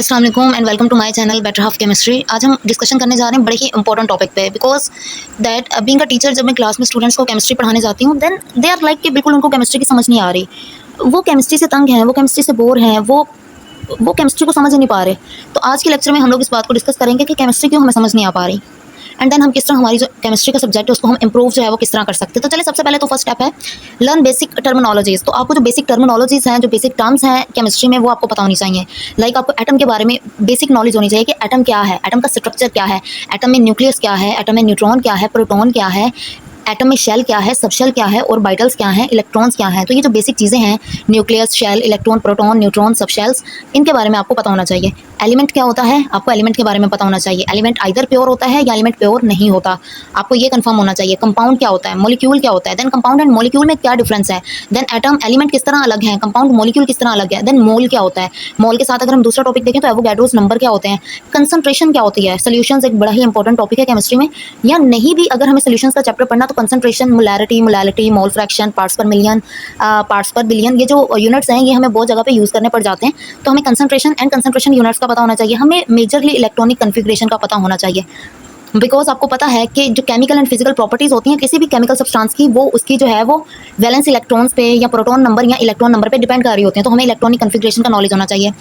अस्सलाम वालेकुम and welcome to my channel better half chemistry. आज हम डिस्कशन करने जा रहे हैं बड़े ही इंपॉर्टेंट टॉपिक पे, because that being a teacher जब मैं क्लास में स्टूडेंट्स को केमिस्ट्री पढ़ाने जाती हूँ देन दे आर लाइक कि बिल्कुल उनको केमिस्ट्री की समझ नहीं आ रही। वो केमिस्ट्री से तंग हैं, वो केमिस्ट्री से बोर हैं, वो केमिस्ट्री को समझ ही नहीं पा रहे। तो आज के लेक्चर में हम लोग इस बात को डिस्कस करेंगे कि केमिस्ट्री क्यों हमें समझ नहीं आ पा रही, एंड देन हम किस तरह हमारी जो केमिस्ट्री का सब्जेक्ट है उसको हम इंप्रूव जो है वो किस तरह कर सकते हैं। तो चलिए सबसे पहले तो फर्स्ट स्टेप है लर्न बेसिक टर्मिनोलॉजीज। तो आपको जो बेसिक टर्मिनोलॉजीज हैं, जो बेसिक टर्म्स हैं केमिस्ट्री में, वो आपको पता होनी चाहिए। लाइक आपको एटम के बारे में बेसिक नॉलेज होनी चाहिए कि एटम क्या है, एटम का स्ट्रक्चर क्या है, एटम में न्यूक्लियस क्या है, एटम में न्यूट्रॉन क्या है, प्रोटॉन क्या है, एटम में शेल क्या है, सब शेल क्या है, ऑर्बिटल्स क्या हैं, इलेक्ट्रॉन्स क्या हैं। तो ये जो बेसिक चीज़ें हैं, nucleus, shell, electron, proton, neutron, सब शेल्स, इनके बारे में आपको पता होना चाहिए। एलिमेंट क्या होता है, आपको एलिमेंट के बारे में पता होना चाहिए। एलिमेंट आइदर प्योर होता है या एलिमेंट प्योर नहीं होता, आपको ये कंफर्म होना चाहिए। कंपाउंड क्या होता है, मॉलिक्यूल क्या होता है, देन कंपाउंड एंड मॉलिक्यूल में क्या डिफरेंस है, देन एटम एलिमेंट किस तरह अलग है, कंपाउंड मॉलिक्यूल किस तरह अलग है, देन मोल क्या होता है। मोल के साथ अगर हम दूसरा टॉपिक देखें तो एवोगैड्रोस नंबर क्या होते हैं, कंसंट्रेशन क्या होती है, सोल्यूशंस एक बड़ा ही इंपॉर्टेंट टॉपिक है केमिस्ट्री में। या नहीं भी अगर हमें सोल्यूशंस का चैप्टर पढ़ना तो concentration, molarity, mole fraction, parts पर मिलियन, पार्ट्स पर बिलियन, ये जो यूनिट्स हैं ये हमें बहुत जगह पे यूज़ करने पड़ जाते हैं। तो हमें कंसंट्रेशन एंड कंसंट्रेशन यूनिट्स का पता होना चाहिए। हमें मेजरली इलेक्ट्रॉनिक कन्फिग्रेशन का पता होना चाहिए, बिकॉज आपको पता है कि जो केमिकल एंड फिजिकल प्रॉपर्टीज़ होती हैं किसी भी केमिकल सब्सटेंस की, वो उसकी जो है वो वैलेंस इलेक्ट्रॉन्स पे या प्रोटॉन नंबर या इलेक्ट्रॉन नंबर पे डिपेंड कर रही होती हैं। तो हमें इलेक्ट्रॉनिक कन्फिग्रेशन का नॉलेज होना चाहिए।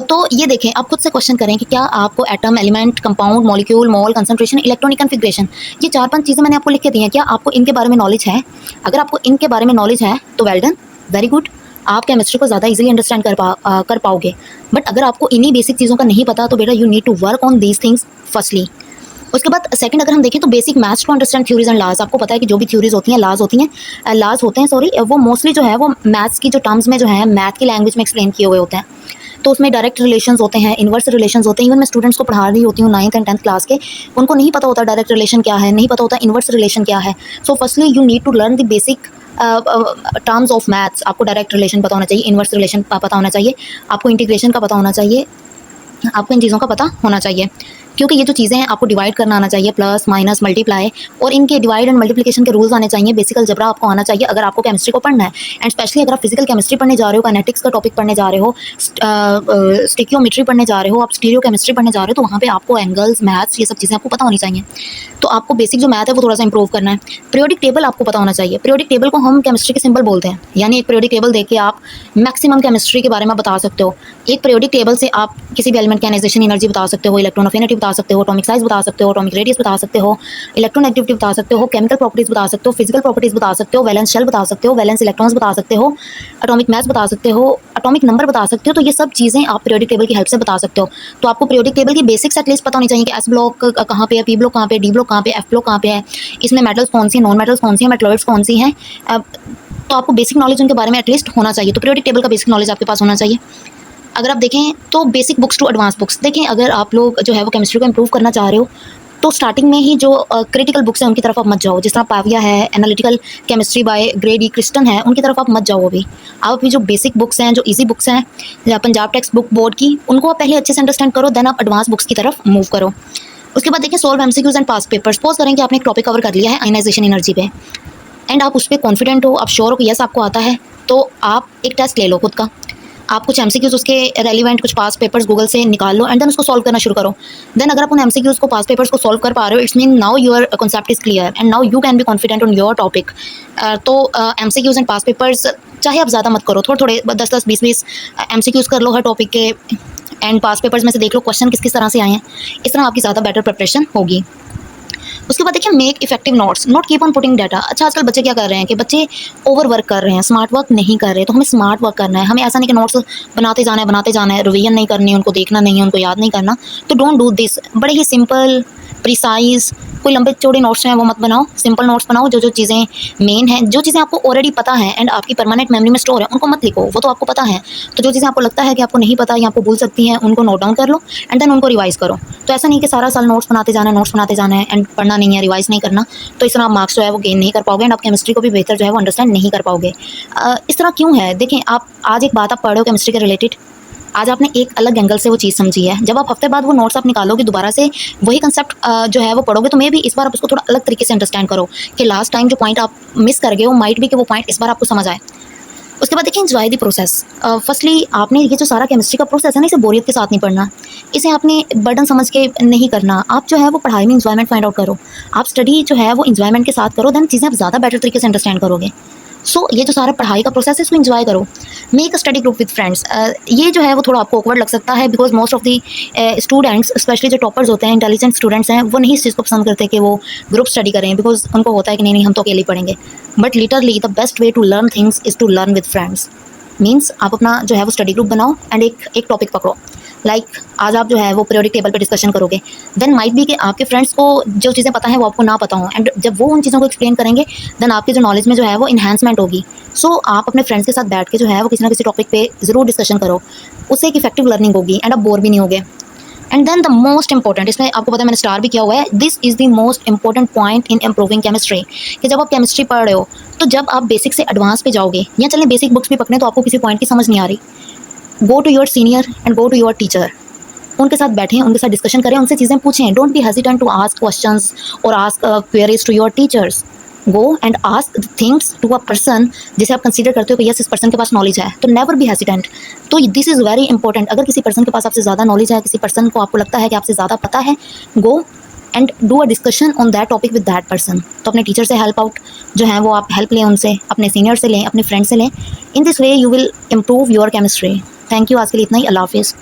तो ये देखें, आप खुद से क्वेश्चन करें कि क्या आपको एटम, एलिमेंट, कंपाउंड, मॉलिक्यूल, मोल, कंसंट्रेशन, इलेक्ट्रॉनिक कन्फिग्रेशन, ये 4-5 चीज़ें मैंने आपको लिख के दी हैं, क्या आपको इनके बारे में नॉलेज है? अगर आपको इनके बारे में नॉलेज है तो वेल डन, वेरी गुड, आप केमिस्ट्री को ज़्यादा इजीली अंडरस्टैंड कर पाओगे। बट अगर आपको इन्हीं बेसिक चीज़ों का नहीं पता तो बेटा you need to work on these things firstly. उसके बाद सेकंड अगर हम देखें तो basic maths to understand theories and laws. आपको पता है कि जो भी थ्योरीज होती हैं, लॉज होती हैं, लॉज होते हैं सॉरी, वो मोस्टली जो है वो मैथ्स की जो टर्म्स में जो है मैथ की लैंग्वेज में एक्सप्लेन किए हुए होते हैं। तो उसमें डायरेक्ट रिलेशंस होते हैं, इन्वर्स रिलेशंस होते हैं। इवन मैं स्टूडेंट्स को पढ़ा रही होती हूँ 9th एंड 10th क्लास के, उनको नहीं पता होता डायरेक्ट रिलेशन क्या है, नहीं पता होता इन्वर्स रिलेशन क्या है। So firstly you need to learn the basic terms of maths. आपको डायरेक्ट रिलेशन पता होना चाहिए, इन्वर्स रिलेशन पता होना चाहिए, आपको इंटीग्रेशन का पता होना चाहिए, आपको इन चीज़ों का पता होना चाहिए। क्योंकि ये जो चीज़ें हैं आपको डिवाइड करना आना चाहिए, प्लस माइनस मल्टीप्लाई, और इनके डिवाइड एंड मल्टीप्लिकेशन के रूल्स आने चाहिए। बेसिक अलजेब्रा आपको आना चाहिए अगर आपको केमिस्ट्री को पढ़ना है। एंड स्पेशली अगर आप फिजिकल केमिस्ट्री पढ़ने जा रहे हो, काइनेटिक्स का टॉपिक पढ़ने जा रहे हो, स्टिकियोमेट्री पढ़ने जा रहे हो, आप स्टीरियो केमिस्ट्री पढ़ने जा रहे हो, तो वहाँ पे आपको एंगल्स, मैथ्स, ये सब चीज़ें आपको पता होनी चाहिए। तो आपको बेसिक जो मैथ है वो थोड़ा सा इंप्रूव करना है। पीरियोडिक टेबल आपको पता होना चाहिए। पीरियोडिक टेबल को हम केमिस्ट्री के सिंबल बोलते हैं, यानी एक पीरियोडिक टेबल देख के आप मैक्सिमम केमिस्ट्री के बारे में बता सकते हो। एक पीरियोडिक टेबल से आप किसी भी एलिमेंट की आयनाइजेशन एनर्जी बता सकते हो, इलेक्ट्रॉन अफिनिटी बता सकते हो, एटॉमिक साइज बता सकते हो, एटॉमिक रेडियस बता सकते हो, इलेक्ट्रोनेगेटिविटी बता सकते हो, केमिकल प्रॉपर्टीज बता सकते हो, फिजिकल प्रॉपर्टीज बता सकते हो, वैलेंस शेल बता सकते हो, वैलेंस इलेक्ट्रॉन्स बता सकते हो, एटॉमिक मास बता सकते हो, एटॉमिक नंबर बता सकते हो। तो ये सब चीज़ें आप पीरियोडिक टेबल की हेल्प से बता सकते हो। तो आपको पीरियोडिक टेबल की बेसिक्स एटलीस्ट पता होनी चाहिए कि एस ब्लॉक कहाँ पे है, पी ब्लॉक कहाँ पे है, डी ब्लॉक कहाँ पे है, एफ ब्लॉक कहाँ पे है, इसमें मेटल्स कौन सी हैं, नॉन मेटल्स कौन सी हैं, मेटलॉइड्स कौन सी हैं। तो आपको बेसिक नॉलेज उनके बारे में एटलीस्ट होना चाहिए। तो पीरियोडिक टेबल का बेसिक नॉलेज आपके पास होना चाहिए। अगर आप देखें तो basic books to advance books देखें, अगर आप लोग जो है वो केमिस्ट्री को इंप्रूव करना चाह रहे हो तो स्टार्टिंग में ही जो क्रिटिकल बुक्स हैं उनकी तरफ आप मत जाओ। जिस तरह पाविया है, analytical chemistry by Grady Christian है, उनकी तरफ आप मत जाओ अभी। आप अभी जो बेसिक बुक्स हैं, जो इजी बुक्स हैं पंजाब टेक्स्ट बुक बोर्ड की, उनको आप पहले अच्छे से अंडरस्टैंड करो, देन आप एडवांस बुक्स की तरफ मूव करो। उसके बाद देखिए solve MCQs and pass papers. Suppose करें कि आपने एक टॉपिक कवर कर लिया है आयनाइजेशन एनर्जी पे, एंड आप उस पर कॉन्फिडेंट हो, आप श्योर हो कि यस आपको आता है, तो आप एक टेस्ट ले लो खुद का। आप कुछ एमसीक्यूज उसके रेलिवेंट कुछ पास पेपर्स गूगल से निकाल लो, एंड देन उसको सॉल्व करना शुरू करो। देन अगर आप उन एमसीक्यूज को, पास पेपर्स को सॉल्व कर पा रहे हो, it's mean now your concept is clear and now you can be confident on your topic. तो एमसीक्यूज एंड पास पेपर्स चाहे आप ज़्यादा मत करो, थोड़े थोड़े 10-10, 20-20 एमसीक्यूज कर लो हर टॉपिक के, एंड पास पेपर्स में से देख लो क्वेश्चन किस किस तरह से आए हैं। इस तरह आपकी ज़्यादा बेटर प्रिपरेशन होगी। उसके बाद देखिए make effective notes, not keep on putting data. अच्छा आजकल बच्चे क्या कर रहे हैं कि बच्चे ओवर वर्क कर रहे हैं, स्मार्ट वर्क नहीं कर रहे। तो हमें स्मार्ट वर्क करना है, हमें ऐसा नहीं कि नोट्स बनाते जाना है, रिवीजन नहीं करनी है, उनको देखना नहीं है, उनको याद नहीं करना। तो डोंट डू दिस। बड़े ही सिंपल, प्रिसाइज, कोई लंबे चौड़े नोट्स हैं वो मत बनाओ, सिंपल नोट्स बनाओ। जो जो चीज़ें मेन हैं, जो चीज़ें आपको ऑलरेडी पता है एंड आपकी परमानेंट मेमोरी में स्टोर है, उनको मत लिखो, वो तो आपको पता है। तो जो चीज़ें आपको लगता है कि आपको नहीं पता या आपको भूल सकती हैं, उनको नोट डाउन कर लो एंड देन उनको रिवाइज करो। तो ऐसा नहीं कि सारा साल नोट्स बनाते जाना है एंड पढ़ना नहीं है, रिवाइज नहीं करना। तो इस तरह आप मार्क्स जो है वो गेन नहीं कर पाओगे एंड आप केमिस्ट्री को भी बेहतर जो है वो अंडरस्टैंड नहीं कर पाओगे। इस तरह क्यों है? देखें, आप आज एक बात आप पढ़ रहे हो केमिस्ट्री के रिलेटेड, आज आपने एक अलग एंगल से वो चीज़ समझी है। जब आप हफ्ते बाद वो नोट्स आप निकालोगे, दोबारा से वही कंसेप्ट जो है वो पढ़ोगे, तो मे भी इस बार आप उसको थोड़ा अलग तरीके से अंडरस्टैंड करो कि लास्ट टाइम जो पॉइंट आप मिस कर गए हो, माइट भी कि वो पॉइंट इस बार आपको समझ आए। उसके बाद देखिए एंजॉय द प्रोसेस। फर्स्टली आपने ये जो सारा केमिस्ट्री का प्रोसेस है ना, इसे बोरियत के साथ नहीं पढ़ना, इसे आपने बर्डन समझ के नहीं करना। आप जो है वो पढ़ाई में एंजॉयमेंट फाइंड आउट करो, आप स्टडी जो है वो एंजॉयमेंट के साथ करो, देन चीज़ें आप ज़्यादा बेटर तरीके से अंडरस्टैंड करोगे। सो ये जो सारा पढ़ाई का प्रोसेस है इसको एंजॉय करो। Make a study group with friends. ये जो है वो थोड़ा आपको ऑकवर्ड लग सकता है, because most of the students, specially जो टॉपर्स होते हैं, इंटेलिजेंट स्टूडेंट्स हैं, वो नहीं इस चीज़ को पसंद करते कि वो ग्रुप स्टडी करें, बिकॉज उनको होता है कि नहीं नहीं हम तो अकेले ही पढ़ेंगे। But literally the best way to learn things is to learn with friends. Means आप अपना जो है वो स्टडी ग्रुप बनाओ एंड एक टॉपिक पकड़ो। लाइक आज आप जो है वो पीरियोडिक टेबल पे डिस्कशन करोगे, देन माइट बी कि आपके फ्रेंड्स को जो चीज़ें पता है वो आपको ना पता हो, एंड जब वो उन चीज़ों को एक्सप्लेन करेंगे देन आपकी जो नॉलेज में जो है वो इन्हांसमेंट होगी। सो आप अपने फ्रेंड्स के साथ बैठ के जो है वो किसी ना किसी टॉपिक पे ज़रूर डिस्कशन करो, उससे एक इफेक्टिव लर्निंग होगी एंड आप बोर भी नहीं होगे। And then the most important, इसमें आपको पता है मैंने स्टार भी किया हुआ है, this is the most important point in improving chemistry, कि जब आप केमिस्ट्री पढ़ रहे हो तो जब आप बेसिक से एडवांस पे जाओगे, या चलें बेसिक बुक्स भी पकड़ें तो आपको किसी पॉइंट की समझ नहीं आ रही, go to your senior and go to your teacher, उनके साथ बैठें, उनके साथ डिस्कशन करें, उनसे चीज़ें पूछें। Don't be hesitant to ask questions और ask queries to your teachers. Go and ask things to a person जिसे आप कंसीडर करते हो कि यस इस पर्सन के पास नॉलेज है, तो नेवर बी हेजिटेंट। तो दिस इज़ वेरी इंपॉर्टेंट। अगर किसी पर्सन के पास आपसे ज़्यादा नॉलेज है, किसी पर्सन को आपको लगता है कि आपसे ज़्यादा पता है, go and do a discussion on that topic with that person. तो अपने टीचर से हेल्प आउट जो है वो आप हेल्प लें उनसे, अपने सीनियर से लें, अपने फ्रेंड से लें। In this way you will improve your chemistry. Thank you, आज के लिए इतना ही। अल्लाह हाफिज़।